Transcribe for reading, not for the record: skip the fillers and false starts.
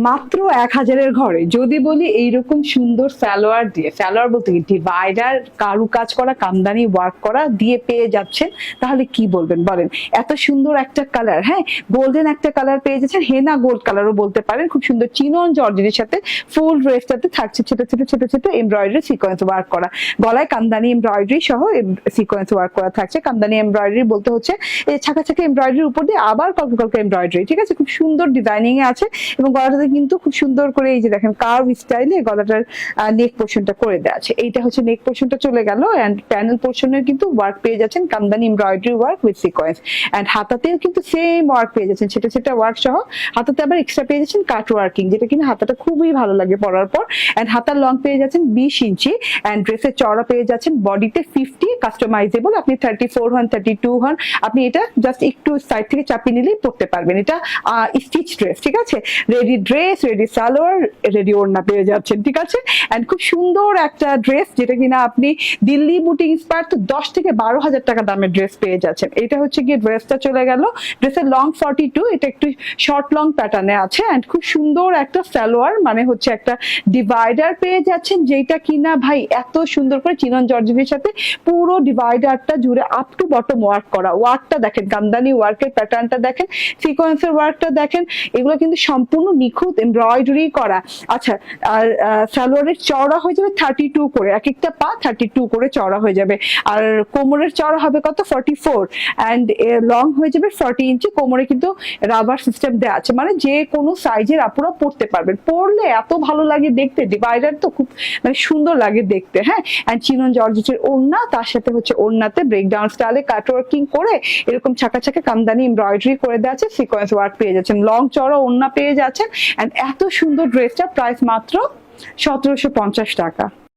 মাত্র ১,০০০-এর ঘরে যদি বলি এইরকম সুন্দর সালোয়ার দিয়ে, সালোয়ার বলতে কি ডিভাইডার কারু কাজ করা কামদানি ওয়ার্ক করা দিয়ে পেয়ে যাচ্ছেন, তাহলে কি বলবেন বলেন? এত সুন্দর একটা কালার, হ্যাঁ গোল্ডেন একটা কালার পেয়ে যাচ্ছেন, হেনা গোল্ড কালারও বলতে পারেন, খুব সুন্দর চিনন জর্জেটের সাথে ফুল ড্রেসটাতে থাকছে ছোট ছোট ছোট ছোট এমব্রয়ডারি সিকোয়েন্স ওয়ার্ক করা, গলায় কামদানি এমব্রয়ডারি সহ সিকোয়েন্স ওয়ার্ক করা থাকছে। কামদানি এমব্রয়ডারি বলতে হচ্ছে এই ছাকা ছাকা এমব্রয়ডারির উপর দিয়ে আবার কলকা কলকা এমব্রয়ডারি, ঠিক আছে, খুব সুন্দর ডিজাইনিং এ আছে এবং গলাটাতে কিন্তু খুব সুন্দর করে এই যে দেখেন কার্ভ স্টাইলে গলাটার নেক পোর্শনটা করে দেওয়া আছে। এইটা হচ্ছে নেক পোর্শনটা চলে গেল এন্ড প্যানেল পোর্শনের কিন্তু ওয়ার্ক পেয়ে যাচ্ছেন kamdani embroidery work with sequence and হাতাতেও কিন্তু সেম ওয়ার্ক পেয়ে যাচ্ছেন, ছোট ছোট ওয়ার্ক সহ। হাতাতে আবার এক্সট্রা পেয়ে যাচ্ছেন কাট ওয়ার্কিং, যেটা কিনা হাতাটা খুবই ভালো লাগে পরার পর। এন্ড হাতার লং পেয়ে যাচ্ছেন 20 ইঞ্চি এন্ড ড্রেসের চওড়া পেয়ে যাচ্ছেন বডিতে 50, কাস্টমাইজেবল, আপনি 34 হন 32 হন, আপনি এটা জাস্ট একটু সাইড থেকে চাপিয়ে নিলেই পরতে পারবেন। এটা স্টিচ ড্রেস, ঠিক আছে, ready dress, ready salwar, ready ওড়না পেয়ে যাচ্ছেন, ঠিক আছে। এন্ড খুব সুন্দর একটা ড্রেস যেটা কিনা আপনি দিল্লি বুটিক ইন্সপায়ার তো 10 থেকে 12,000 টাকা দামের ড্রেস পেয়ে যাচ্ছেন। এটা হচ্ছে গিয়ে ড্রেসটা চলে গেল, ড্রেসের লং 42, এটা একটু শর্ট লং প্যাটার্নে আছে এন্ড খুব সুন্দর একটা সালোয়ার, মানে হচ্ছে একটা ডিভাইডার পেয়ে যাচ্ছেন, যেটা কিনা ভাই এত সুন্দর করে চিনন জর্জেটের সাথে পুরো ডিভাইডারটা জুড়ে আপ টু বটম ওয়ার্ক করা। ওয়ার্কটা দেখেন, কামদানি ওয়ার্কের প্যাটার্নটা দেখেন, সিকোয়েন্সের ওয়ার্কটা দেখেন, এগুলো কিন্তু সম্পূর্ণ নিখুঁত এমব্রয়ডারি করা। আচ্ছা, আর সালোয়ারের চওড়া হয়ে যাবে 32 করে, এক একটা পা 32 করে চওড়া হয়ে যাবে। আর কোমরের চওড়া হবে কত 44 এন্ড লং হয়ে যাবে 40 ইঞ্চি। কোমরে কিন্তু রাবার সিস্টেম দেওয়া আছে, মানে যে কোনো সাইজের আপুরা পরতে পারবেন, পরলে এত ভালো লাগে দেখতে, ডিভাইডার তো খুব মানে সুন্দর লাগে দেখতে, হ্যাঁ। এন্ড চিনন জর্জেটের ওড়না, তার সাথে হচ্ছে ওড়নাতে ব্রেকডাউন স্টাইলে কাট ওয়ার্কিং করে এরকম ছাকা ছাকা কামদানি এমব্রয়ডারি করে দেওয়া আছে, সিকোয়েন্স ওয়ার্ক পেয়ে যাচ্ছেন, লং চওড়া ওড়না পেয়ে যাচ্ছেন এন্ড এত সুন্দর ড্রেসটা প্রাইস মাত্র ১৭৫০ টাকা।